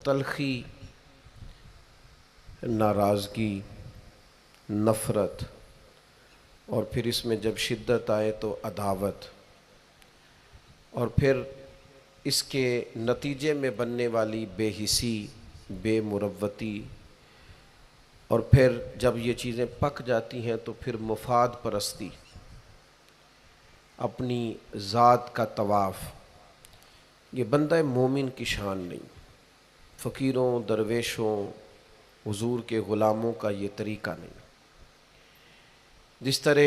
تلخی، ناراضگی، نفرت، اور پھر اس میں جب شدت آئے تو عداوت، اور پھر اس کے نتیجے میں بننے والی بے حسی، بے مروتی، اور پھر جب یہ چیزیں پک جاتی ہیں تو پھر مفاد پرستی، اپنی ذات کا طواف، یہ بندہ مومن کی شان نہیں۔ فقیروں، درویشوں، حضور کے غلاموں کا یہ طریقہ نہیں۔ جس طرح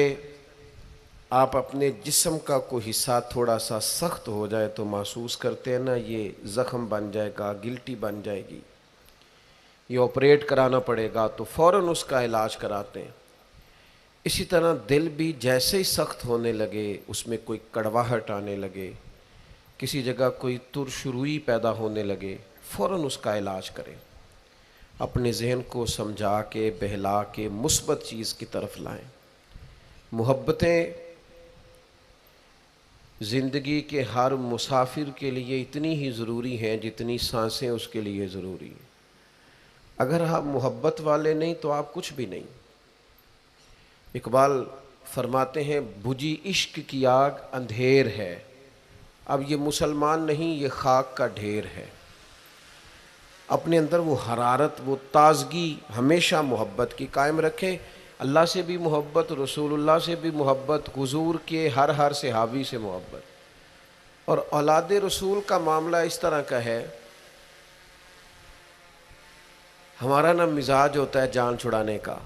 آپ اپنے جسم کا کوئی حصہ تھوڑا سا سخت ہو جائے تو محسوس کرتے ہیں نا، یہ زخم بن جائے گا، گلٹی بن جائے گی، یہ آپریٹ کرانا پڑے گا، تو فوراً اس کا علاج کراتے ہیں۔ اسی طرح دل بھی جیسے ہی سخت ہونے لگے، اس میں کوئی کڑواہٹ آنے لگے، کسی جگہ کوئی ترش روئی پیدا ہونے لگے، فوراً اس کا علاج کریں، اپنے ذہن کو سمجھا کے بہلا کے مثبت چیز کی طرف لائیں۔ محبتیں زندگی کے ہر مسافر کے لیے اتنی ہی ضروری ہیں جتنی سانسیں اس کے لیے ضروری ہیں۔ اگر آپ محبت والے نہیں تو آپ کچھ بھی نہیں۔ اقبال فرماتے ہیں بجھی عشق کی آگ اندھیر ہے، اب یہ مسلمان نہیں، یہ خاک کا ڈھیر ہے۔ اپنے اندر وہ حرارت، وہ تازگی ہمیشہ محبت کی قائم رکھیں۔ اللہ سے بھی محبت، رسول اللہ سے بھی محبت، حضور کے ہر صحابی سے محبت۔ اور اولاد رسول کا معاملہ اس طرح کا ہے، ہمارا نا مزاج ہوتا ہے جان چھڑانے کا،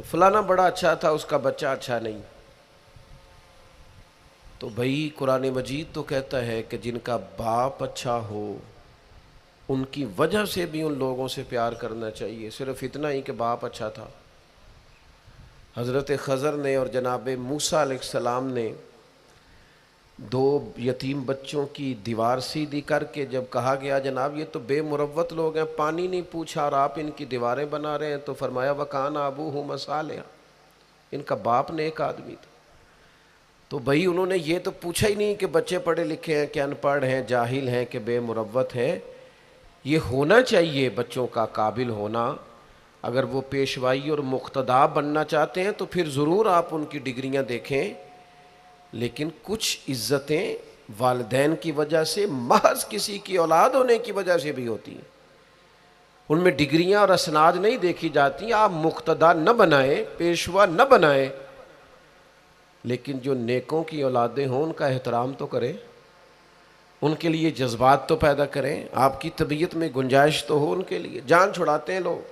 فلانا بڑا اچھا تھا، اس کا بچہ اچھا نہیں، تو بھائی قرآن مجید تو کہتا ہے کہ جن کا باپ اچھا ہو ان کی وجہ سے بھی ان لوگوں سے پیار کرنا چاہیے، صرف اتنا ہی کہ باپ اچھا تھا۔ حضرت خضر نے اور جناب موسیٰ علیہ السلام نے دو یتیم بچوں کی دیوار سیدھی کر کے جب کہا گیا جناب یہ تو بے مروت لوگ ہیں، پانی نہیں پوچھا اور آپ ان کی دیواریں بنا رہے ہیں، تو فرمایا وَكَانَ أَبُوهُمَا صَالِحًا، ان کا باپ نیک آدمی تھا۔ تو بھائی انہوں نے یہ تو پوچھا ہی نہیں کہ بچے پڑھے لکھے ہیں کہ ان پڑھ ہیں، جاہل ہیں کہ بے مروت ہیں۔ یہ ہونا چاہیے بچوں کا قابل ہونا۔ اگر وہ پیشوائی اور مقتدا بننا چاہتے ہیں تو پھر ضرور آپ ان کی ڈگریاں دیکھیں، لیکن کچھ عزتیں والدین کی وجہ سے، محض کسی کی اولاد ہونے کی وجہ سے بھی ہوتی ہیں، ان میں ڈگریاں اور اسناد نہیں دیکھی جاتی۔ آپ مقتدا نہ بنائیں، پیشوا نہ بنائیں، لیکن جو نیکوں کی اولادیں ہوں ان کا احترام تو کریں، ان کے لیے جذبات تو پیدا کریں، آپ کی طبیعت میں گنجائش تو ہو ان کے لیے۔ جان چھڑاتے ہیں لوگ،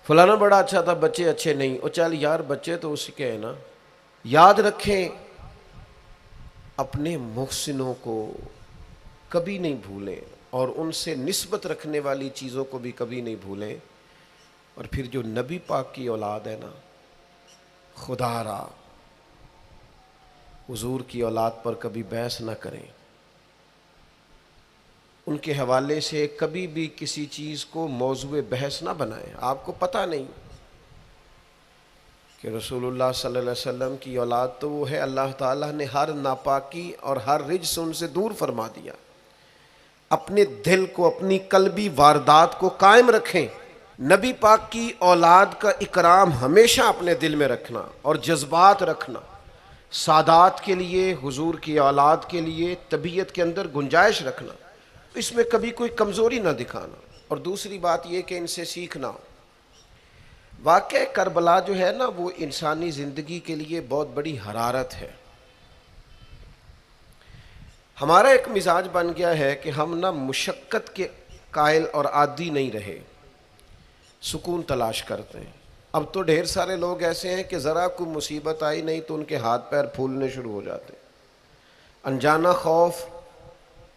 فلانا بڑا اچھا تھا، بچے اچھے نہیں، او چل یار بچے تو اس کے ہیں نا۔ یاد رکھیں اپنے محسنوں کو کبھی نہیں بھولیں، اور ان سے نسبت رکھنے والی چیزوں کو بھی کبھی نہیں بھولیں۔ اور پھر جو نبی پاک کی اولاد ہے نا، خدا را حضور کی اولاد پر کبھی بحث نہ کریں، ان کے حوالے سے کبھی بھی کسی چیز کو موضوع بحث نہ بنائیں۔ آپ کو پتہ نہیں کہ رسول اللہ صلی اللہ علیہ وسلم کی اولاد تو وہ ہے، اللہ تعالیٰ نے ہر ناپاکی اور ہر رجس ان سے دور فرما دیا۔ اپنے دل کو، اپنی قلبی واردات کو قائم رکھیں۔ نبی پاک کی اولاد کا اکرام ہمیشہ اپنے دل میں رکھنا اور جذبات رکھنا، سادات کے لیے، حضور کی اولاد کے لیے طبیعت کے اندر گنجائش رکھنا، اس میں کبھی کوئی کمزوری نہ دکھانا۔ اور دوسری بات یہ کہ ان سے سیکھنا۔ واقعہ کربلا جو ہے نا، وہ انسانی زندگی کے لیے بہت بڑی حرارت ہے۔ ہمارا ایک مزاج بن گیا ہے کہ ہم نہ مشقت کے قائل اور عادی نہیں رہے، سکون تلاش کرتے ہیں۔ اب تو ڈھیر سارے لوگ ایسے ہیں کہ ذرا کوئی مصیبت آئی نہیں تو ان کے ہاتھ پیر پھولنے شروع ہو جاتے ہیں۔ انجانہ خوف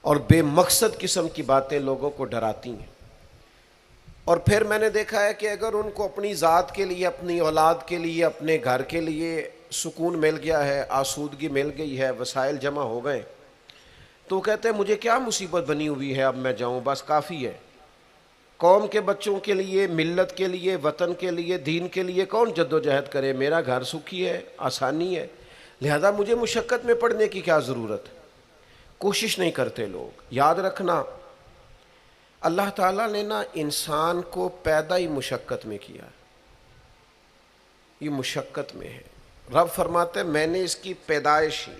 اور بے مقصد قسم کی باتیں لوگوں کو ڈراتی ہیں۔ اور پھر میں نے دیکھا ہے کہ اگر ان کو اپنی ذات کے لیے، اپنی اولاد کے لیے، اپنے گھر کے لیے سکون مل گیا ہے، آسودگی مل گئی ہے، وسائل جمع ہو گئے، تو کہتے ہیں مجھے کیا مصیبت بنی ہوئی ہے، اب میں جاؤں، بس کافی ہے۔ قوم کے بچوں کے لیے، ملت کے لیے، وطن کے لیے، دین کے لیے کون جد و جہد کرے؟ میرا گھر سکھی ہے، آسانی ہے، لہذا مجھے مشقت میں پڑنے کی کیا ضرورت ہے؟ کوشش نہیں کرتے لوگ۔ یاد رکھنا اللہ تعالیٰ نے نا انسان کو پیدا ہی مشقت میں کیا، یہ مشقت میں ہے۔ رب فرماتے ہیں میں نے اس کی پیدائش ہی،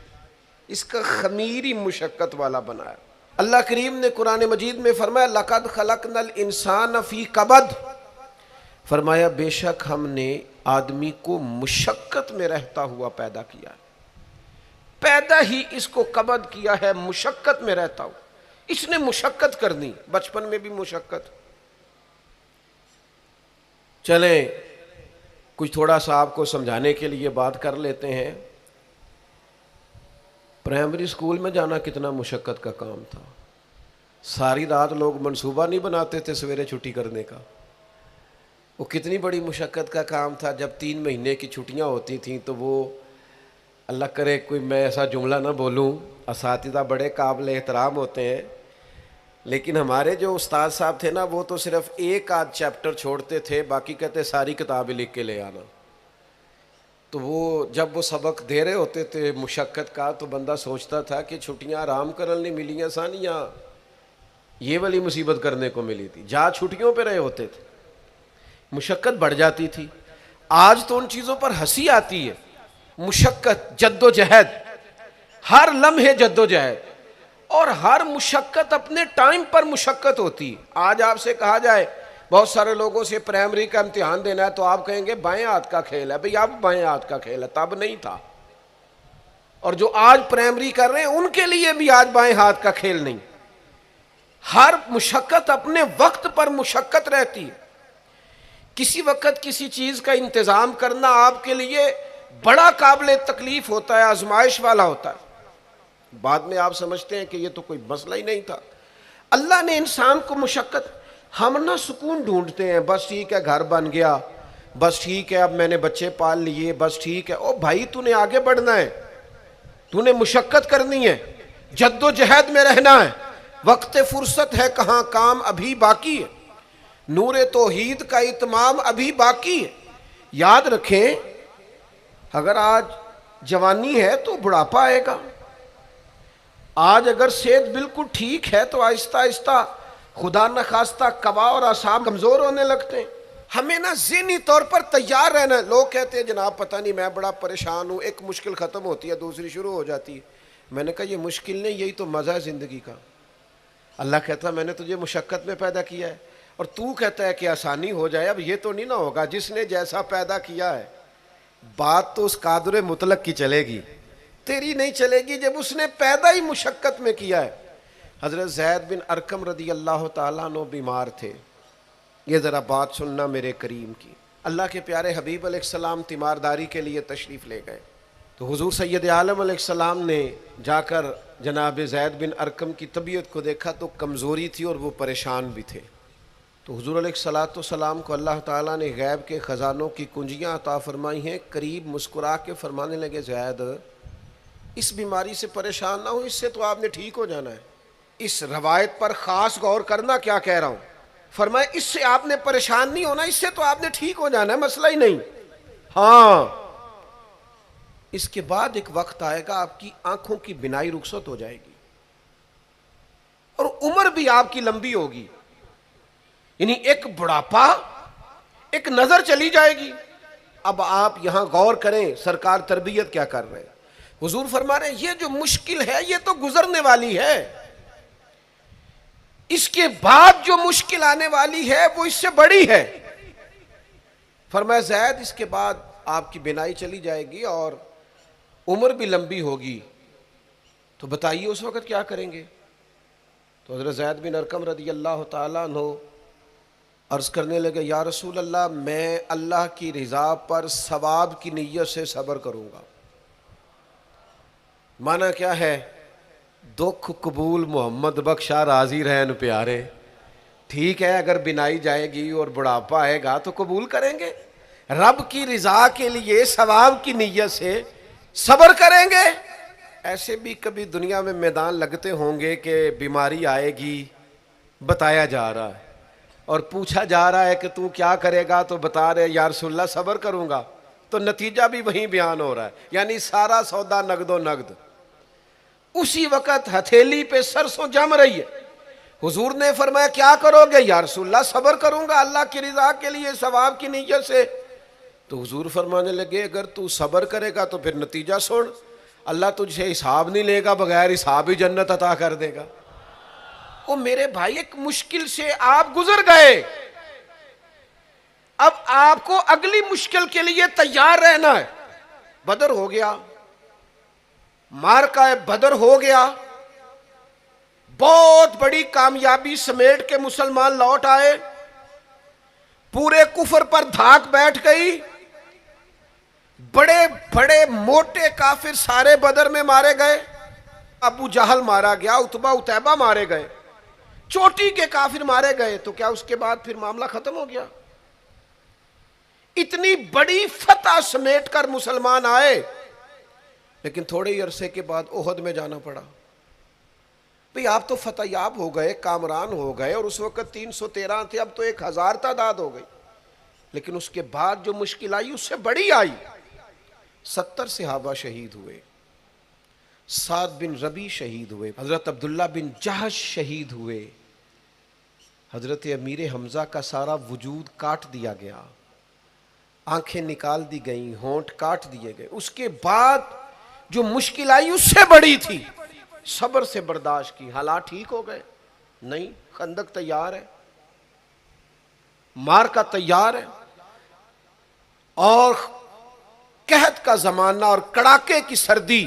اس کا خمیر ہی مشقت والا بنایا۔ اللہ کریم نے قرآن مجید میں فرمایا لَقَدْ خَلَقْنَا الْإِنسَانَ فِي قَبَدٍ، فرمایا بے شک ہم نے آدمی کو مشقت میں رہتا ہوا پیدا کیا، پیدا ہی اس کو قبض کیا ہے، مشقت میں رہتا ہوں۔ اس نے مشقت کرنی، بچپن میں بھی مشقت۔ چلیں کچھ تھوڑا سا آپ کو سمجھانے کے لیے بات کر لیتے ہیں۔ پرائمری اسکول میں جانا کتنا مشقت کا کام تھا، ساری رات لوگ منصوبہ نہیں بناتے تھے سویرے چھٹی کرنے کا، وہ کتنی بڑی مشقت کا کام تھا۔ جب 3 مہینے کی چھٹیاں ہوتی تھیں تو وہ، اللہ کرے کوئی میں ایسا جملہ نہ بولوں، اساتذہ بڑے قابل احترام ہوتے ہیں، لیکن ہمارے جو استاد صاحب تھے نا وہ تو صرف ایک آدھ چیپٹر چھوڑتے تھے، باقی کہتے ساری کتابیں لکھ کے لے آنا۔ تو وہ جب وہ سبق دے رہے ہوتے تھے مشقت کا تو بندہ سوچتا تھا کہ چھٹیاں آرام کرنے ملیاں سن یا یہ والی مصیبت کرنے کو ملی تھی، جا چھٹیوں پہ رہے ہوتے تھے، مشقت بڑھ جاتی تھی۔ آج تو ان چیزوں پر ہنسی آتی ہے، مشقت، جد و جہد، ہر لمحے جد و جہد، اور ہر مشقت اپنے ٹائم پر مشقت ہوتی ہے۔ آج آپ سے کہا جائے بہت سارے لوگوں سے پرائمری کا امتحان دینا ہے تو آپ کہیں گے بائیں ہاتھ کا کھیل ہے، بھئی اب بائیں ہاتھ کا کھیل ہے، تب نہیں تھا۔ اور جو آج پرائمری کر رہے ہیں ان کے لیے بھی آج بائیں ہاتھ کا کھیل نہیں۔ ہر مشقت اپنے وقت پر مشقت رہتی ہے۔ کسی وقت کسی چیز کا انتظام کرنا آپ کے لیے بڑا قابل تکلیف ہوتا ہے، آزمائش والا ہوتا ہے، بعد میں آپ سمجھتے ہیں کہ یہ تو کوئی مسئلہ ہی نہیں تھا۔ اللہ نے انسان کو مشقت، ہم نہ سکون ڈھونڈتے ہیں، بس ٹھیک ہے گھر بن گیا، بس ٹھیک ہے اب میں نے بچے پال لیے، بس ٹھیک ہے۔ او بھائی تو نے آگے بڑھنا ہے، تو نے مشقت کرنی ہے، جد و جہد میں رہنا ہے، وقت فرصت ہے کہاں، کام ابھی باقی ہے، نور توحید کا اتمام ابھی باقی ہے۔ یاد رکھیں اگر آج جوانی ہے تو بڑھاپا آئے گا، آج اگر صحت بالکل ٹھیک ہے تو آہستہ آہستہ خدا نخواستہ قوا اور اعصاب کمزور ہونے لگتے ہیں۔ ہمیں نا ذہنی طور پر تیار رہنا ہے۔ لوگ کہتے ہیں جناب پتہ نہیں میں بڑا پریشان ہوں، ایک مشکل ختم ہوتی ہے دوسری شروع ہو جاتی ہے۔ میں نے کہا یہ مشکل نہیں، یہی تو مزہ ہے زندگی کا۔ اللہ کہتا ہے میں نے تجھے مشقت میں پیدا کیا ہے، اور تو کہتا ہے کہ آسانی ہو جائے۔ اب یہ تو نہیں نہ ہوگا، جس نے جیسا پیدا کیا ہے بات تو اس قادر مطلق کی چلے گی، تیری نہیں چلے گی جب اس نے پیدا ہی مشقت میں کیا ہے۔ حضرت زید بن ارقم رضی اللہ تعالیٰ عنہ بیمار تھے، یہ ذرا بات سننا میرے کریم کی۔ اللہ کے پیارے حبیب علیہ السلام تیمارداری کے لیے تشریف لے گئے تو حضور سید عالم علیہ السلام نے جا کر جناب زید بن ارقم کی طبیعت کو دیکھا تو کمزوری تھی اور وہ پریشان بھی تھے۔ تو حضور علیہ السلام کو اللہ تعالیٰ نے غیب کے خزانوں کی کنجیاں عطا فرمائی ہیں۔ قریب مسکرا کے فرمانے لگے زید اس بیماری سے پریشان نہ ہو، اس سے تو آپ نے ٹھیک ہو جانا ہے۔ اس روایت پر خاص غور کرنا کیا کہہ رہا ہوں، فرمایا اس سے آپ نے پریشان نہیں ہونا، اس سے تو آپ نے ٹھیک ہو جانا ہے، مسئلہ ہی نہیں۔ ہاں اس کے بعد ایک وقت آئے گا آپ کی آنکھوں کی بینائی رخصت ہو جائے گی اور عمر بھی آپ کی لمبی ہوگی، یعنی ایک بڑھاپا، ایک نظر چلی جائے گی۔ اب آپ یہاں غور کریں سرکار تربیت کیا کر رہے ہیں۔ حضور فرما رہے ہیں یہ جو مشکل ہے یہ تو گزرنے والی ہے، اس کے بعد جو مشکل آنے والی ہے وہ اس سے بڑی ہے۔ فرمایا زید اس کے بعد آپ کی بینائی چلی جائے گی اور عمر بھی لمبی ہوگی، تو بتائیے اس وقت کیا کریں گے۔ تو حضرت زید بن ارقم رضی اللہ تعالیٰ عنہ عرض کرنے لگے یا رسول اللہ میں اللہ کی رضا پر ثواب کی نیت سے صبر کروں گا۔ معنی کیا ہے، دکھ قبول محمد بخشا راضی رہن پیارے۔ ٹھیک ہے اگر بینائی جائے گی اور بڑھاپا آئے گا تو قبول کریں گے، رب کی رضا کے لیے ثواب کی نیت سے صبر کریں گے۔ ایسے بھی کبھی دنیا میں میدان لگتے ہوں گے کہ بیماری آئے گی، بتایا جا رہا ہے اور پوچھا جا رہا ہے کہ تو کیا کرے گا، تو بتا رہے یا رسول اللہ صبر کروں گا، تو نتیجہ بھی وہیں بیان ہو رہا ہے، یعنی سارا سودا نقد و نقد۔ اسی وقت ہتھیلی پہ سرسوں جم رہی ہے، حضور نے فرمایا کیا کرو گے؟ یا رسول اللہ صبر کروں گا اللہ کی رضا کے لیے، ثواب کی نیت سے۔ تو حضور فرمانے لگے اگر تو صبر کرے گا تو پھر نتیجہ سن، اللہ تجھ سے حساب نہیں لے گا، بغیر حساب ہی جنت عطا کر دے گا۔ او میرے بھائی، ایک مشکل سے آپ گزر گئے، اب آپ کو اگلی مشکل کے لیے تیار رہنا ہے۔ بدر ہو گیا، معرکہ بدر ہو گیا، بہت بڑی کامیابی سمیٹ کے مسلمان لوٹ آئے، پورے کفر پر دھاک بیٹھ گئی، بڑے بڑے موٹے کافر سارے بدر میں مارے گئے، ابو جہل مارا گیا، عتبہ عتیبہ مارے گئے، چوٹی کے کافر مارے گئے، تو کیا اس کے بعد پھر معاملہ ختم ہو گیا؟ اتنی بڑی فتح سمیٹ کر مسلمان آئے، لیکن تھوڑے ہی عرصے کے بعد احد میں جانا پڑا۔ بھئی آپ تو فتح یاب ہو گئے، کامران ہو گئے، اور اس وقت 313 تھے، اب تو 1000 تعداد ہو گئی، لیکن اس کے بعد جو مشکل آئی اس سے بڑی آئی۔ 70 صحابہ شہید ہوئے، سعد بن ربیع شہید ہوئے، حضرت عبداللہ بن جہش شہید ہوئے، حضرت امیر حمزہ کا سارا وجود کاٹ دیا گیا، آنکھیں نکال دی گئیں، ہونٹ کاٹ دیے گئے۔ اس کے بعد جو مشکل آئی اس سے بڑی تھی، صبر سے برداشت کی۔ حالات ٹھیک ہو گئے؟ نہیں، خندق تیار ہے، معرکہ تیار ہے، اور قحط کا زمانہ اور کڑاکے کی سردی،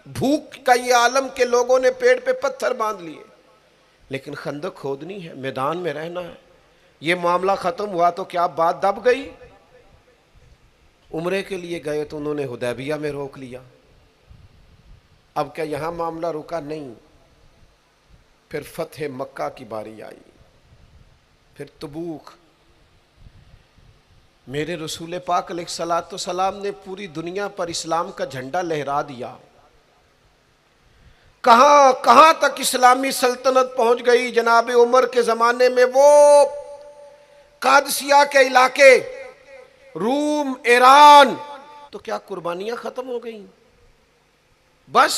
بھوک کا یہ عالم کے لوگوں نے پیڑ پہ پتھر باندھ لیے، لیکن خندق کھودنی ہے، میدان میں رہنا ہے۔ یہ معاملہ ختم ہوا تو کیا بات دب گئی؟ عمرے کے لیے گئے تو انہوں نے حدیبیہ میں روک لیا۔ اب کیا یہاں معاملہ رکا؟ نہیں، پھر فتح مکہ کی باری آئی، پھر تبوک۔ میرے رسول پاک علیہ الصلوۃ والسلام نے پوری دنیا پر اسلام کا جھنڈا لہرا دیا، کہاں کہاں تک اسلامی سلطنت پہنچ گئی۔ جناب عمر کے زمانے میں وہ قادسیہ کے علاقے، روم، ایران، تو کیا قربانیاں ختم ہو گئیں؟ بس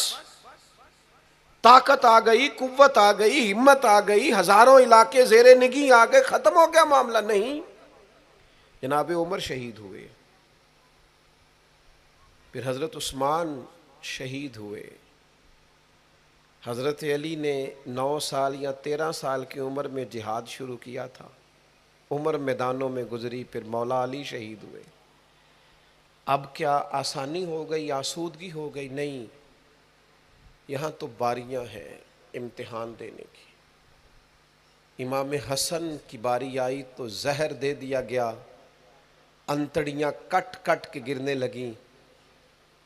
طاقت آ گئی، قوت آ گئی، ہمت آ گئی، ہزاروں علاقے زیر نگیں آ گئے، ختم ہو گیا معاملہ؟ نہیں، جناب عمر شہید ہوئے، پھر حضرت عثمان شہید ہوئے، حضرت علی نے 9 سال یا 13 سال کی عمر میں جہاد شروع کیا تھا، عمر میدانوں میں گزری، پھر مولا علی شہید ہوئے۔ اب کیا آسانی ہو گئی، آسودگی ہو گئی؟ نہیں، یہاں تو باریاں ہیں امتحان دینے کی۔ امام حسن کی باری آئی تو زہر دے دیا گیا، انتڑیاں کٹ کٹ کے گرنے لگیں،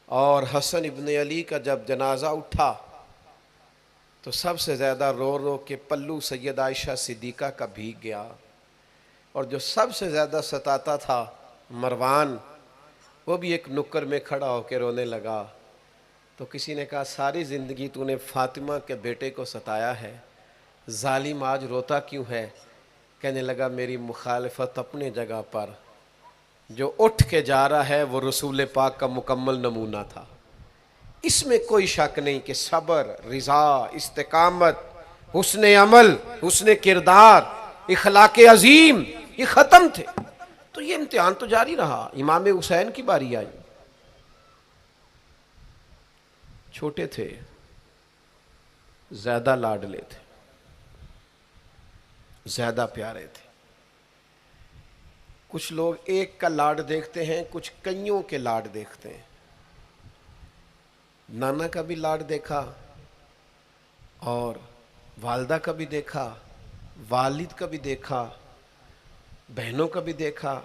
اور حسن ابن علی کا جب جنازہ اٹھا تو سب سے زیادہ رو رو کے پلو سید عائشہ صدیقہ کا بھیگ گیا، اور جو سب سے زیادہ ستاتا تھا مروان، وہ بھی ایک نکر میں کھڑا ہو کے رونے لگا۔ تو کسی نے کہا ساری زندگی تو نے فاطمہ کے بیٹے کو ستایا ہے، ظالم آج روتا کیوں ہے؟ کہنے لگا میری مخالفت اپنے جگہ پر، جو اٹھ کے جا رہا ہے وہ رسول پاک کا مکمل نمونہ تھا۔ اس میں کوئی شک نہیں کہ صبر، رضا، استقامت، حسن عمل، حسن کردار، اخلاق عظیم، یہ ختم تھے۔ تو یہ امتحان تو جاری رہا۔ امام حسین کی باری آئی، چھوٹے تھے، زیادہ لاڈلے تھے، زیادہ پیارے تھے۔ کچھ لوگ ایک کا لاڈ دیکھتے ہیں، کچھ کئیوں کے لاڈ دیکھتے ہیں۔ نانا کا بھی لاڈ دیکھا، اور والدہ کا بھی دیکھا، والد کا بھی دیکھا، بہنوں کا بھی دیکھا،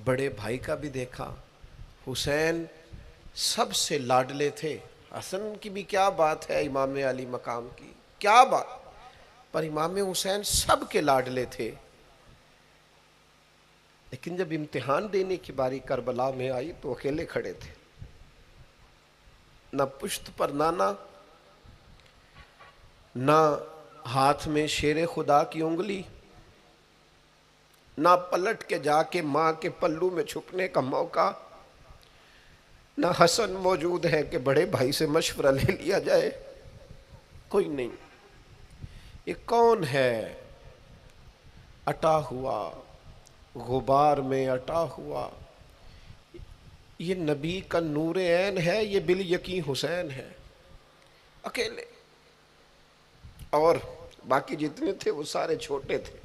بڑے بھائی کا بھی دیکھا۔ حسین سب سے لاڈلے تھے۔ حسن کی بھی کیا بات ہے، امام علی مقام کی کیا بات، پر امام حسین سب کے لاڈلے تھے۔ لیکن جب امتحان دینے کی باری کربلا میں آئی تو اکیلے کھڑے تھے، نہ پشت پر نانا، نہ ہاتھ میں شیر خدا کی انگلی، نہ پلٹ کے جا کے ماں کے پلو میں چھپنے کا موقع، نہ حسن موجود ہے کہ بڑے بھائی سے مشورہ لے لیا جائے، کوئی نہیں۔ یہ کون ہے اٹا ہوا غبار میں اٹا ہوا؟ یہ نبی کا نور عین ہے، یہ بالیقین حسین ہے اکیلے، اور باقی جتنے تھے وہ سارے چھوٹے تھے۔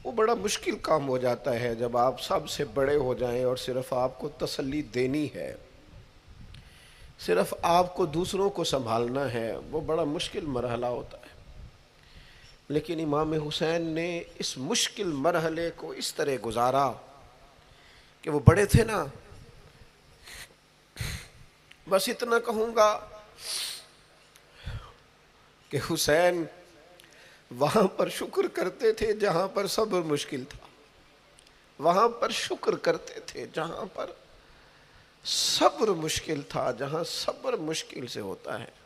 وہ بڑا مشکل کام ہو جاتا ہے جب آپ سب سے بڑے ہو جائیں اور صرف آپ کو تسلی دینی ہے، صرف آپ کو دوسروں کو سنبھالنا ہے، وہ بڑا مشکل مرحلہ ہوتا ہے۔ لیکن امام حسین نے اس مشکل مرحلے کو اس طرح گزارا کہ وہ بڑے تھے نا، بس اتنا کہوں گا کہ حسین وہاں پر شکر کرتے تھے جہاں پر صبر مشکل تھا، وہاں پر شکر کرتے تھے جہاں پر صبر مشکل تھا، جہاں صبر مشکل سے ہوتا ہے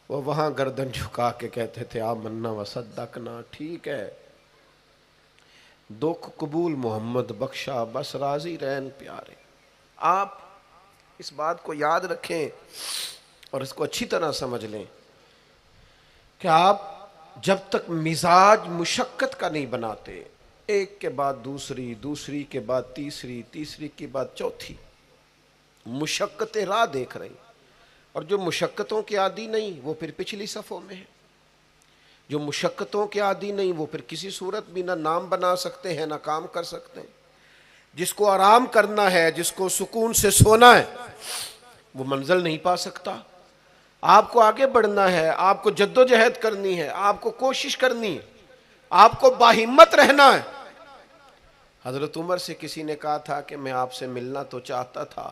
وہ وہاں گردن جھکا کے کہتے تھے آمنا وصدقنا، ٹھیک ہے دکھ قبول محمد بخشا، بس راضی رہن پیارے۔ آپ اس بات کو یاد رکھیں اور اس کو اچھی طرح سمجھ لیں کہ آپ جب تک مزاج مشقت کا نہیں بناتے، ایک کے بعد دوسری، دوسری کے بعد تیسری، تیسری کے بعد چوتھی مشقتیں راہ دیکھ رہی، اور جو مشقتوں کے عادی نہیں وہ پھر پچھلی صفوں میں ہے، جو مشقتوں کے عادی نہیں وہ پھر کسی صورت بھی نہ نام بنا سکتے ہیں نہ کام کر سکتے ہیں۔ جس کو آرام کرنا ہے، جس کو سکون سے سونا ہے، وہ منزل نہیں پا سکتا۔ آپ کو آگے بڑھنا ہے، آپ کو جد و جہد کرنی ہے، آپ کو کوشش کرنی ہے، آپ کو باہمت رہنا ہے۔ حضرت عمر سے کسی نے کہا تھا کہ میں آپ سے ملنا تو چاہتا تھا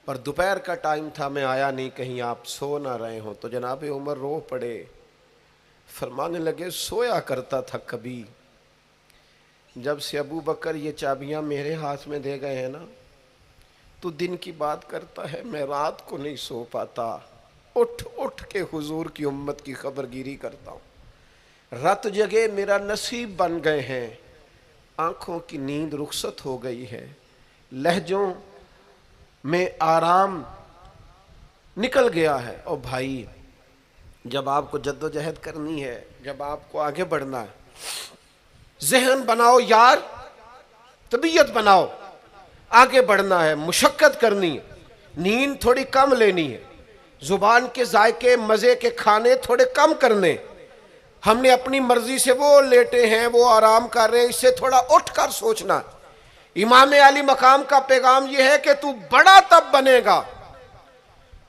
پر دوپہر کا ٹائم تھا، میں آیا نہیں، کہیں آپ سو نہ رہے ہوں۔ تو جناب عمر رو پڑے، فرمانے لگے سویا کرتا تھا کبھی، جب سے ابو بکر یہ چابیاں میرے ہاتھ میں دے گئے ہیں نا، تو دن کی بات کرتا ہے میں رات کو نہیں سو پاتا، اٹھ اٹھ کے حضور کی امت کی خبر گیری کرتا ہوں، رات جگے میرا نصیب بن گئے ہیں، آنکھوں کی نیند رخصت ہو گئی ہے، لہجوں میں آرام نکل گیا ہے۔ اور بھائی جب آپ کو جد و جہد کرنی ہے، جب آپ کو آگے بڑھنا ہے، ذہن بناؤ یار، طبیعت بناؤ، آگے بڑھنا ہے، مشقت کرنی ہے، نیند تھوڑی کم لینی ہے، زبان کے ذائقے مزے کے کھانے تھوڑے کم کرنے۔ ہم نے اپنی مرضی سے وہ لیٹے ہیں، وہ آرام کر رہے ہیں، اس سے تھوڑا اٹھ کر سوچنا۔ امام علی مقام کا پیغام یہ ہے کہ تو بڑا تب بنے گا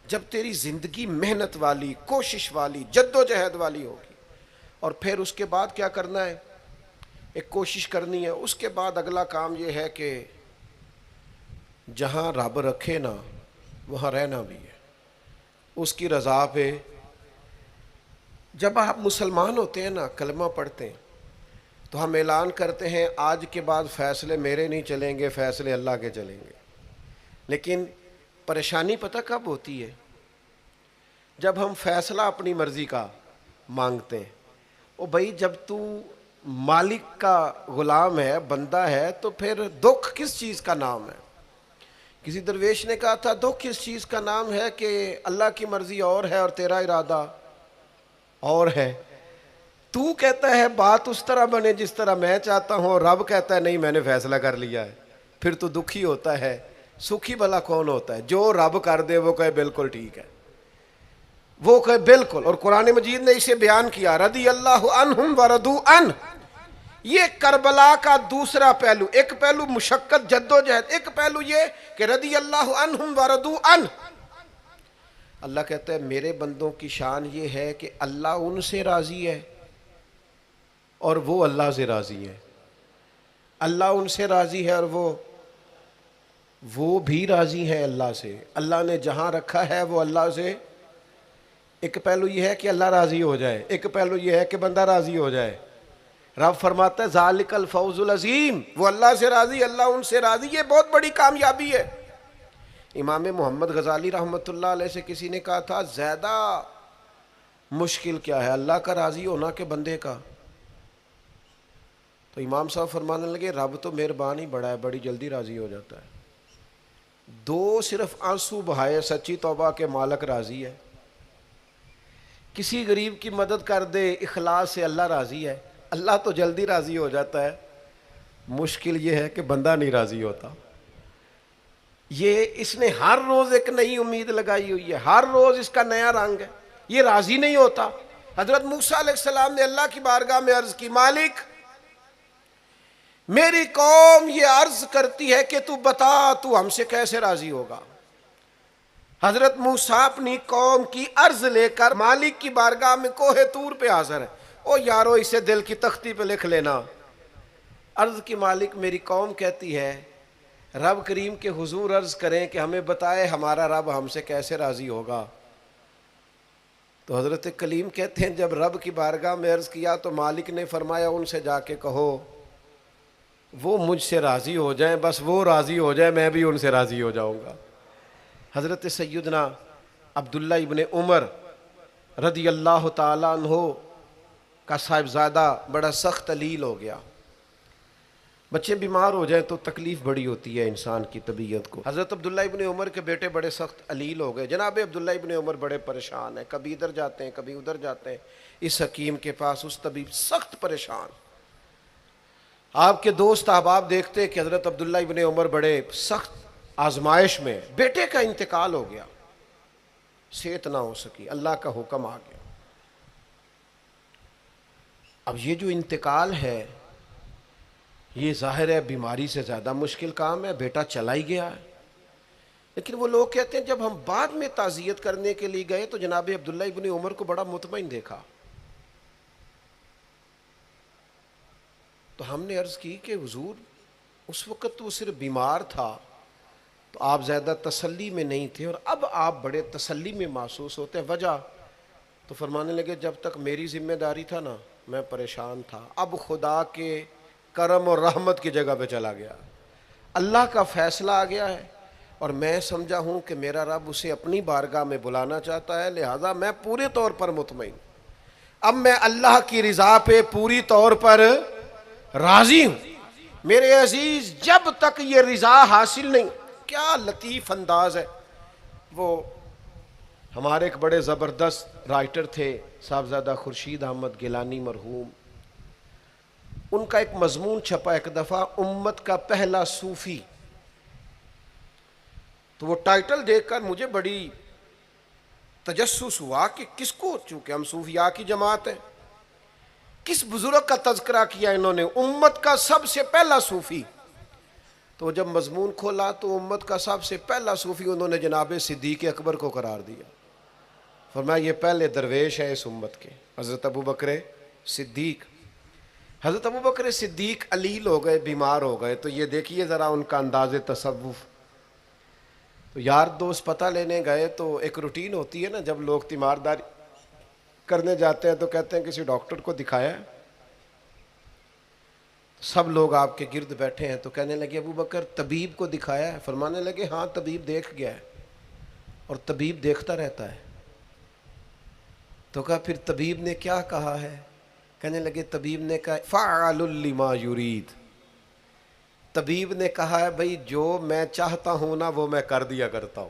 جب تیری زندگی محنت والی، کوشش والی، جد و جہد والی ہوگی۔ اور پھر اس کے بعد کیا کرنا ہے؟ ایک کوشش کرنی ہے۔ اس کے بعد اگلا کام یہ ہے کہ جہاں رب رکھے نا وہاں رہنا بھی ہے، اس کی رضا پہ۔ جب آپ مسلمان ہوتے ہیں نا، کلمہ پڑھتے ہیں، تو ہم اعلان کرتے ہیں آج کے بعد فیصلے میرے نہیں چلیں گے، فیصلے اللہ کے چلیں گے۔ لیکن پریشانی پتہ کب ہوتی ہے؟ جب ہم فیصلہ اپنی مرضی کا مانگتے ہیں۔ او بھائی جب تو مالک کا غلام ہے، بندہ ہے، تو پھر دکھ کس چیز کا نام ہے؟ کسی درویش نے کہا تھا دکھ کس چیز کا نام ہے کہ اللہ کی مرضی اور ہے اور تیرا ارادہ اور ہے۔ تو کہتا ہے بات اس طرح بنے جس طرح میں چاہتا ہوں، اور رب کہتا ہے نہیں میں نے فیصلہ کر لیا ہے، پھر تو دکھی ہوتا ہے۔ سکھی بھلا کون ہوتا ہے؟ جو رب کر دے وہ کہے بالکل ٹھیک ہے، وہ کہے بالکل۔ اور قرآن مجید نے اسے بیان کیا، رضی اللہ عنہم ورضوا عنہ۔ یہ کربلا کا دوسرا پہلو، ایک پہلو مشقت جد و جہد، ایک پہلو یہ کہ رضی اللہ عنہم ورضوا عنہ۔ اللہ کہتا ہے میرے بندوں کی شان یہ ہے کہ اللہ ان سے راضی ہے اور وہ اللہ سے راضی ہے۔ اللہ ان سے راضی ہے اور وہ بھی راضی ہے اللہ سے۔ اللہ نے جہاں رکھا ہے وہ اللہ سے، ایک پہلو یہ ہے کہ اللہ راضی ہو جائے، ایک پہلو یہ ہے کہ بندہ راضی ہو جائے۔ رب فرماتا ہے ذالک الفوز العظیم، وہ اللہ سے راضی، اللہ ان سے راضی، یہ بہت بڑی کامیابی ہے۔ امام محمد غزالی رحمۃ اللہ علیہ سے کسی نے کہا تھا زیادہ مشکل کیا ہے، اللہ کا راضی ہونا کہ بندے کا؟ تو امام صاحب فرمانے لگے رب تو مہربان ہی بڑا ہے، بڑی جلدی راضی ہو جاتا ہے۔ دو صرف آنسو بہائے سچی توبہ کے مالک راضی ہے. کسی غریب کی مدد کر دے اخلاص سے اللہ راضی ہے. اللہ تو جلدی راضی ہو جاتا ہے, مشکل یہ ہے کہ بندہ نہیں راضی ہوتا. یہ اس نے ہر روز ایک نئی امید لگائی ہوئی ہے, ہر روز اس کا نیا رنگ ہے, یہ راضی نہیں ہوتا. حضرت موسیٰ علیہ السلام نے اللہ کی بارگاہ میں عرض کی, مالک میری قوم یہ عرض کرتی ہے کہ تو بتا تو ہم سے کیسے راضی ہوگا. حضرت موسیٰ اپنی قوم کی عرض لے کر مالک کی بارگاہ میں کوہ طور پہ حاضر ہے. او یارو اسے دل کی تختی پہ لکھ لینا. عرض کی مالک میری قوم کہتی ہے رب کریم کے حضور عرض کریں کہ ہمیں بتائے ہمارا رب ہم سے کیسے راضی ہوگا. تو حضرت کلیم کہتے ہیں جب رب کی بارگاہ میں عرض کیا تو مالک نے فرمایا ان سے جا کے کہو وہ مجھ سے راضی ہو جائیں, بس وہ راضی ہو جائیں میں بھی ان سے راضی ہو جاؤں گا. حضرت سیدنا عبداللہ ابن عمر رضی اللہ تعالیٰ عنہ کا صاحبزادہ بڑا سخت علیل ہو گیا. بچے بیمار ہو جائیں تو تکلیف بڑی ہوتی ہے انسان کی طبیعت کو. حضرت عبداللہ ابن عمر کے بیٹے بڑے سخت علیل ہو گئے. جناب عبداللہ ابن عمر بڑے پریشان ہیں, کبھی ادھر جاتے ہیں کبھی ادھر جاتے ہیں, اس حکیم کے پاس اس طبیب, سخت پریشان. آپ کے دوست احباب دیکھتے ہیں کہ حضرت عبداللہ ابن عمر بڑے سخت آزمائش میں, بیٹے کا انتقال ہو گیا, صحت نہ ہو سکی, اللہ کا حکم آ گیا. اب یہ جو انتقال ہے یہ ظاہر ہے بیماری سے زیادہ مشکل کام ہے, بیٹا چلا ہی گیا ہے. لیکن وہ لوگ کہتے ہیں جب ہم بعد میں تعزیت کرنے کے لیے گئے تو جناب عبداللہ ابن عمر کو بڑا مطمئن دیکھا. تو ہم نے عرض کی کہ حضور اس وقت تو وہ صرف بیمار تھا تو آپ زیادہ تسلی میں نہیں تھے اور اب آپ بڑے تسلی میں محسوس ہوتے ہیں, وجہ؟ تو فرمانے لگے جب تک میری ذمہ داری تھا نا میں پریشان تھا, اب خدا کے کرم اور رحمت کی جگہ پہ چلا گیا, اللہ کا فیصلہ آ گیا ہے اور میں سمجھا ہوں کہ میرا رب اسے اپنی بارگاہ میں بلانا چاہتا ہے, لہذا میں پورے طور پر مطمئن, اب میں اللہ کی رضا پہ پوری طور پر راضی ہوں. میرے عزیز جب تک یہ رضا حاصل نہیں, کیا لطیف انداز ہے. وہ ہمارے ایک بڑے زبردست رائٹر تھے صاحبزادہ خورشید احمد گیلانی مرحوم, ان کا ایک مضمون چھپا ایک دفعہ, امت کا پہلا صوفی. تو وہ ٹائٹل دیکھ کر مجھے بڑی تجسس ہوا کہ کس کو, چونکہ ہم صوفیاء کی جماعت ہیں, کس بزرگ کا تذکرہ کیا انہوں نے, امت کا سب سے پہلا صوفی. تو جب مضمون کھولا تو امت کا سب سے پہلا صوفی انہوں نے جناب صدیق اکبر کو قرار دیا. فرمایا یہ پہلے درویش ہے اس امت کے, حضرت ابو بکر صدیق. حضرت ابو بکر صدیق علیل ہو گئے, بیمار ہو گئے, تو یہ دیکھیے ذرا ان کا انداز تصوف. تو یار دوست پتہ لینے گئے تو ایک روٹین ہوتی ہے نا, جب لوگ تیمارداری کرنے جاتے ہیں تو کہتے ہیں کسی ڈاکٹر کو دکھایا ہے. سب لوگ آپ کے گرد بیٹھے ہیں تو کہنے لگے ابو بکر طبیب کو دکھایا ہے؟ فرمانے لگے ہاں طبیب دیکھ گیا ہے, اور طبیب دیکھتا رہتا ہے. تو کہا پھر طبیب نے کیا کہا ہے؟ کہنے لگے طبیب نے کہا فعال لما یرید, طبیب نے کہا ہے بھئی جو میں چاہتا ہوں نا وہ میں کر دیا کرتا ہوں,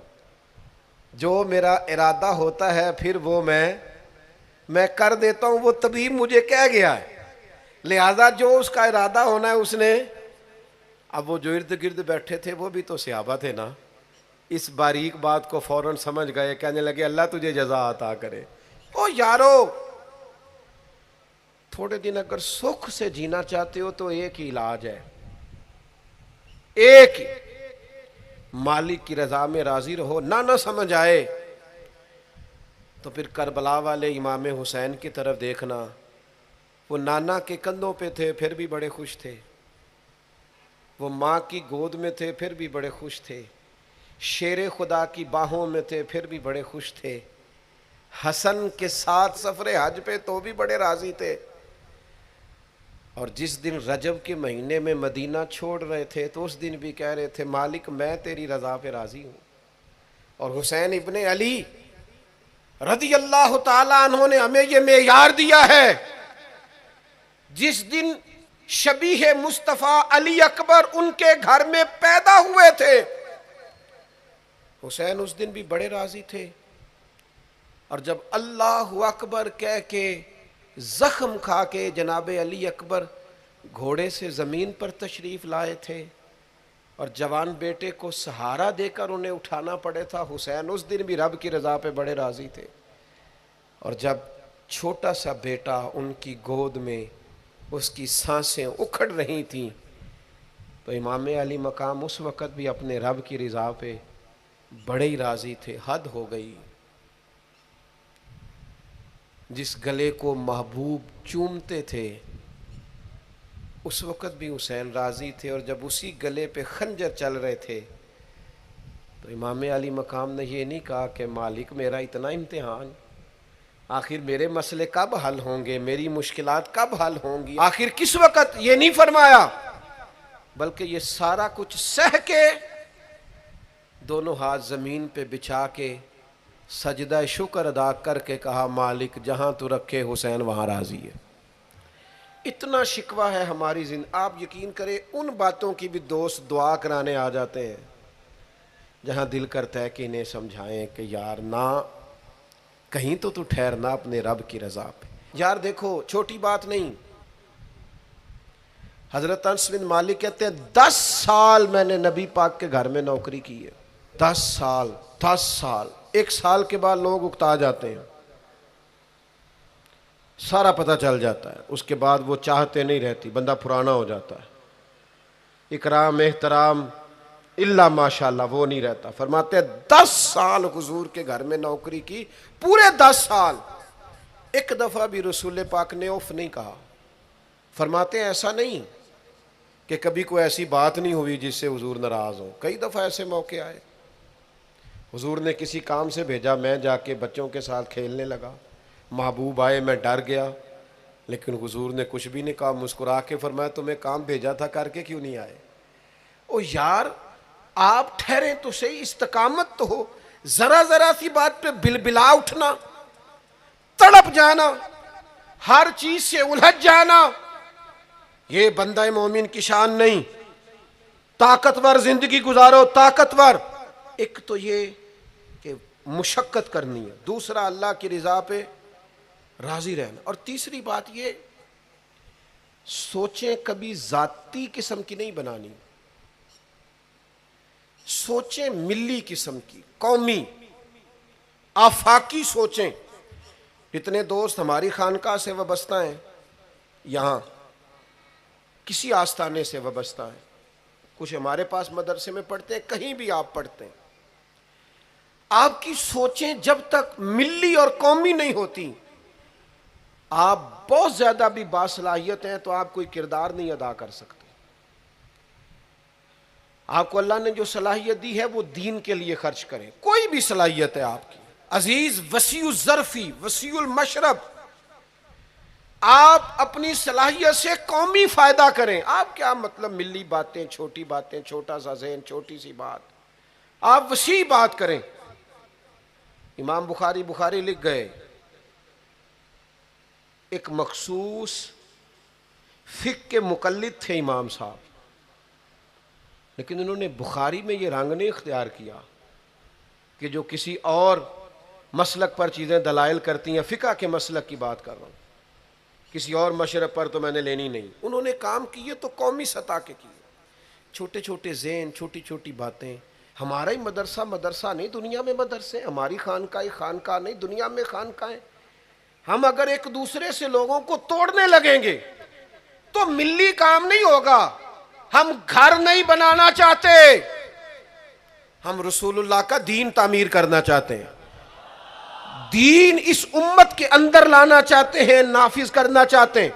جو میرا ارادہ ہوتا ہے پھر وہ میں کر دیتا ہوں, وہ طبیب مجھے کہہ گیا ہے, لہذا جو اس کا ارادہ ہونا ہے اس نے. اب وہ جو ارد گرد بیٹھے تھے وہ بھی تو صحابہ تھے نا, اس باریک بات کو فوراً سمجھ گئے, کہنے لگے اللہ تجھے جزا عطا کرے. او یارو تھوڑے دن اگر سکھ سے جینا چاہتے ہو تو ایک ہی علاج ہے, ایک ہی, مالک کی رضا میں راضی رہو. نہ سمجھ آئے تو پھر کربلا والے امام حسین کی طرف دیکھنا, وہ نانا کے کندھوں پہ تھے پھر بھی بڑے خوش تھے, وہ ماں کی گود میں تھے پھر بھی بڑے خوش تھے, شیر خدا کی باہوں میں تھے پھر بھی بڑے خوش تھے, حسن کے ساتھ سفر حج پہ تو بھی بڑے راضی تھے. اور جس دن رجب کے مہینے میں مدینہ چھوڑ رہے تھے تو اس دن بھی کہہ رہے تھے مالک میں تیری رضا پہ راضی ہوں. اور حسین ابن علی رضی اللہ تعالیٰ عنہ نے ہمیں یہ معیار دیا ہے, جس دن شبیہ مصطفیٰ علی اکبر ان کے گھر میں پیدا ہوئے تھے حسین اس دن بھی بڑے راضی تھے، اور جب اللہ اکبر کہہ کے زخم کھا کے جناب علی اکبر گھوڑے سے زمین پر تشریف لائے تھے اور جوان بیٹے کو سہارا دے کر انہیں اٹھانا پڑے تھا، حسین اس دن بھی رب کی رضا پہ بڑے راضی تھے۔ اور جب چھوٹا سا بیٹا ان کی گود میں اس کی سانسیں اکھڑ رہی تھیں تو امام علی مقام اس وقت بھی اپنے رب کی رضا پہ بڑے ہی راضی تھے۔ حد ہو گئی، جس گلے کو محبوب چومتے تھے اس وقت بھی حسین راضی تھے، اور جب اسی گلے پہ خنجر چل رہے تھے تو امام علی مقام نے یہ نہیں کہا کہ مالک میرا اتنا امتحان، آخر میرے مسئلے کب حل ہوں گے، میری مشکلات کب حل ہوں گی، آخر کس وقت، یہ نہیں فرمایا، بلکہ یہ سارا کچھ سہ کے دونوں ہاتھ زمین پہ بچھا کے سجدہ شکر ادا کر کے کہا مالک جہاں تو رکھے حسین وہاں راضی ہے۔ اتنا شکوہ ہے ہماری زندگی، آپ یقین کریں ان باتوں کی بھی دوست دعا کرانے آ جاتے ہیں جہاں دل کرتا ہے کہ انہیں سمجھائیں کہ یار نہ کہیں تو ٹھہرنا اپنے رب کی رضا پہ۔ یار دیکھو چھوٹی بات نہیں، حضرت انس بن مالک کہتے ہیں 10 سال میں نے نبی پاک کے گھر میں نوکری کی ہے، 10 سال، 10 سال، 1 سال کے بعد لوگ اکتا جاتے ہیں، سارا پتہ چل جاتا ہے، اس کے بعد وہ چاہتے نہیں رہتی، بندہ پرانا ہو جاتا ہے، اکرام احترام اللہ ماشاءاللہ وہ نہیں رہتا۔ فرماتے ہیں 10 سال حضور کے گھر میں نوکری کی، پورے 10 سال ایک دفعہ بھی رسول پاک نے اف نہیں کہا۔ فرماتے ہیں ایسا نہیں کہ کبھی کوئی ایسی بات نہیں ہوئی جس سے حضور ناراض ہو، کئی دفعہ ایسے موقع آئے، حضور نے کسی کام سے بھیجا، میں جا کے بچوں کے ساتھ کھیلنے لگا، محبوب آئے، میں ڈر گیا، لیکن حضور نے کچھ بھی نہیں کہا، مسکرا کے فرمایا تمہیں کام بھیجا تھا کر کے کیوں نہیں آئے؟ او یار آپ ٹھہریں تو صحیح، استقامت تو ہو، ذرا ذرا سی بات پہ بلبلا اٹھنا، تڑپ جانا، ہر چیز سے الجھ جانا، یہ بندہ مومن کی شان نہیں۔ طاقتور زندگی گزارو، طاقتور، ایک تو یہ کہ مشقت کرنی ہے، دوسرا اللہ کی رضا پہ راضی رہنا، اور تیسری بات یہ سوچیں کبھی ذاتی قسم کی نہیں بنانی، سوچیں ملی قسم کی، قومی آفاقی سوچیں۔ اتنے دوست ہماری خانقاہ سے وابستہ ہیں، یہاں کسی آستانے سے وابستہ ہیں، کچھ ہمارے پاس مدرسے میں پڑھتے ہیں، کہیں بھی آپ پڑھتے ہیں، آپ کی سوچیں جب تک ملی اور قومی نہیں ہوتی، آپ بہت زیادہ بھی باصلاحیت ہیں تو آپ کوئی کردار نہیں ادا کر سکتے۔ آپ کو اللہ نے جو صلاحیت دی ہے وہ دین کے لیے خرچ کریں، کوئی بھی صلاحیت ہے آپ کی، عزیز وسیع الظرفی وسیع المشرب، آپ اپنی صلاحیت سے قومی فائدہ کریں۔ آپ کیا مطلب ملی باتیں، چھوٹی باتیں، چھوٹا سا ذہن، چھوٹی سی بات، آپ وسیع بات کریں۔ امام بخاری لکھ گئے، ایک مخصوص فقہ کے مقلد تھے امام صاحب، لیکن انہوں نے بخاری میں یہ رنگ نہیں اختیار کیا کہ جو کسی اور مسلک پر چیزیں دلائل کرتی ہیں، فقہ کے مسلک کی بات کر رہا ہوں، کسی اور مشرب پر تو میں نے لینی نہیں۔ انہوں نے کام کیے تو قومی سطح کے کیے، چھوٹے چھوٹے ذہن، چھوٹی چھوٹی باتیں۔ ہمارا ہی مدرسہ نہیں، دنیا میں مدرسے، ہماری خانقاہ نہیں، دنیا میں خانقاہیں۔ ہم اگر ایک دوسرے سے لوگوں کو توڑنے لگیں گے تو ملی کام نہیں ہوگا۔ ہم گھر نہیں بنانا چاہتے، ہم رسول اللہ کا دین تعمیر کرنا چاہتے ہیں، دین اس امت کے اندر لانا چاہتے ہیں، نافذ کرنا چاہتے ہیں۔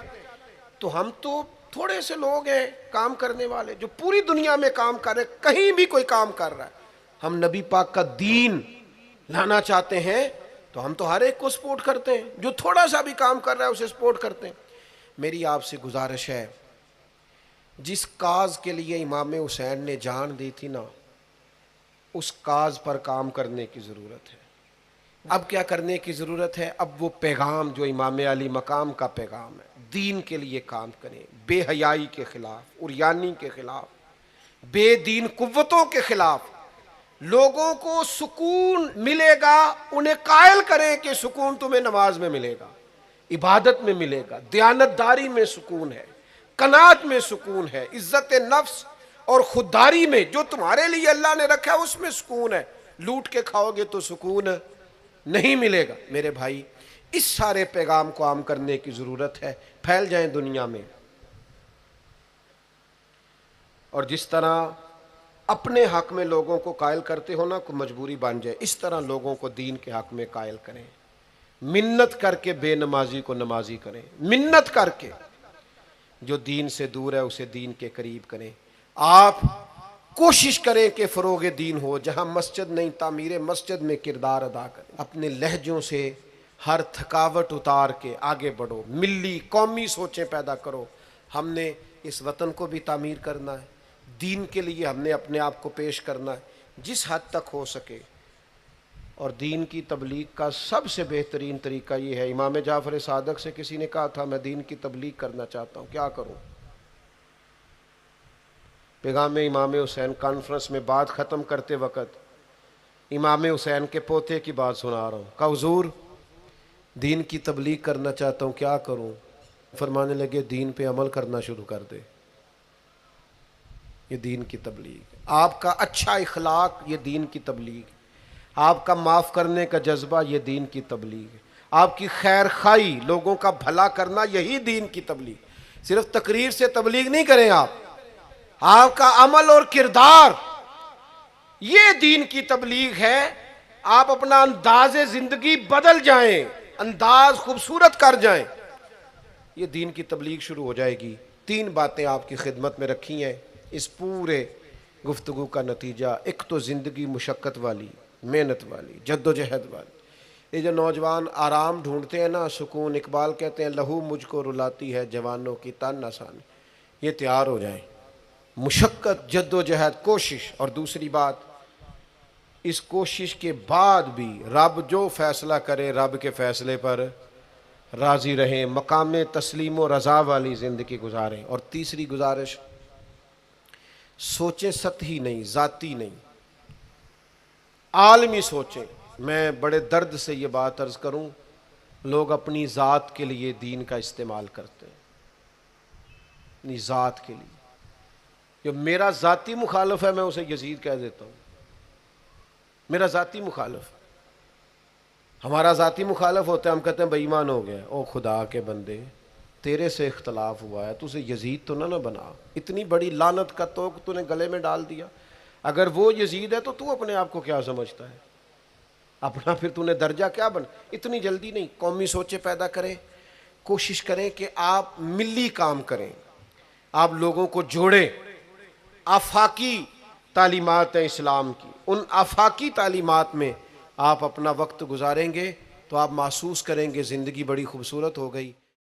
تو ہم تو تھوڑے سے لوگ ہیں کام کرنے والے جو پوری دنیا میں کام کر رہے ہیں، کہیں بھی کوئی کام کر رہا ہے، ہم نبی پاک کا دین لانا چاہتے ہیں تو ہم تو ہر ایک کو سپورٹ کرتے ہیں، جو تھوڑا سا بھی کام کر رہا ہے اسے سپورٹ کرتے ہیں۔ میری آپ سے گزارش ہے، جس کاز کے لیے امام حسین نے جان دی تھی نا، اس کاز پر کام کرنے کی ضرورت ہے۔ اب کیا کرنے کی ضرورت ہے؟ اب وہ پیغام جو امام علی مقام کا پیغام ہے، دین کے لیے کام کریں، بے حیائی کے خلاف، عریانی کے خلاف، بے دین قوتوں کے خلاف، لوگوں کو سکون ملے گا، انہیں قائل کریں کہ سکون تمہیں نماز میں ملے گا، عبادت میں ملے گا، دیانتداری میں سکون ہے، قناعت میں سکون ہے، عزت نفس اور خودداری میں جو تمہارے لیے اللہ نے رکھا ہے اس میں سکون ہے۔ لوٹ کے کھاؤ گے تو سکون نہیں ملے گا۔ میرے بھائی، اس سارے پیغام کو عام کرنے کی ضرورت ہے، پھیل جائیں دنیا میں، اور جس طرح اپنے حق میں لوگوں کو قائل کرتے ہو نا، کوئی مجبوری بن جائے، اس طرح لوگوں کو دین کے حق میں قائل کریں۔ منت کر کے بے نمازی کو نمازی کریں، منت کر کے جو دین سے دور ہے اسے دین کے قریب کریں۔ آپ کوشش کریں کہ فروغ دین ہو، جہاں مسجد نہیں تعمیر مسجد میں کردار ادا کریں، اپنے لہجوں سے ہر تھکاوٹ اتار کے آگے بڑھو، ملی قومی سوچیں پیدا کرو۔ ہم نے اس وطن کو بھی تعمیر کرنا ہے، دین کے لیے ہم نے اپنے آپ کو پیش کرنا ہے جس حد تک ہو سکے، اور دین کی تبلیغ کا سب سے بہترین طریقہ یہ ہے۔ امام جعفر صادق سے کسی نے کہا تھا میں دین کی تبلیغ کرنا چاہتا ہوں، کیا کروں؟ پیغام امام حسین کانفرنس میں بات ختم کرتے وقت امام حسین کے پوتے کی بات سنا رہا ہوں، کہا حضور دین کی تبلیغ کرنا چاہتا ہوں، کیا کروں؟ فرمانے لگے دین پہ عمل کرنا شروع کر دے، یہ دین کی تبلیغ ہے۔ آپ کا اچھا اخلاق یہ دین کی تبلیغ ہے، آپ کا معاف کرنے کا جذبہ یہ دین کی تبلیغ ہے، آپ کی خیر خواہی لوگوں کا بھلا کرنا یہی دین کی تبلیغ۔ صرف تقریر سے تبلیغ نہیں کریں آپ کا عمل اور کردار یہ دین کی تبلیغ ہے۔ آپ اپنا انداز زندگی بدل جائیں، انداز خوبصورت کر جائیں، یہ دین کی تبلیغ شروع ہو جائے گی۔ 3 باتیں آپ کی خدمت میں رکھی ہیں اس پورے گفتگو کا نتیجہ۔ ایک تو زندگی مشقت والی، محنت والی، جد و جہد والی۔ یہ جو نوجوان آرام ڈھونڈتے ہیں نا، سکون، اقبال کہتے ہیں لہو مجھ کو رلاتی ہے جوانوں کی تن آسانی، یہ تیار ہو جائیں۔ مشقت، جد و جہد، کوشش، اور دوسری بات اس کوشش کے بعد بھی رب جو فیصلہ کرے رب کے فیصلے پر راضی رہیں، مقام تسلیم و رضا والی زندگی گزاریں۔ اور تیسری گزارش، سوچیں سطحی نہیں، ذاتی نہیں، عالمی سوچیں۔ میں بڑے درد سے یہ بات عرض کروں، لوگ اپنی ذات کے لیے دین کا استعمال کرتے ہیں، اپنی ذات کے لیے۔ جو میرا ذاتی مخالف ہے میں اسے یزید کہہ دیتا ہوں، میرا ذاتی مخالف۔ ہمارا ذاتی مخالف ہوتا ہے، ہم کہتے ہیں بے ایمان ہو گیا۔ او خدا کے بندے، تیرے سے اختلاف ہوا ہے، تو اسے یزید تو نہ بنا، اتنی بڑی لعنت کا توق تو نے گلے میں ڈال دیا۔ اگر وہ یزید ہے تو اپنے آپ کو کیا سمجھتا ہے؟ اپنا پھر تو نے درجہ کیا بنا؟ اتنی جلدی نہیں، قومی سوچیں پیدا کریں، کوشش کریں کہ آپ ملی کام کریں، آپ لوگوں کو جوڑیں۔ آفاقی تعلیمات ہیں اسلام کی، ان آفاقی تعلیمات میں آپ اپنا وقت گزاریں گے تو آپ محسوس کریں گے زندگی بڑی خوبصورت ہو گئی۔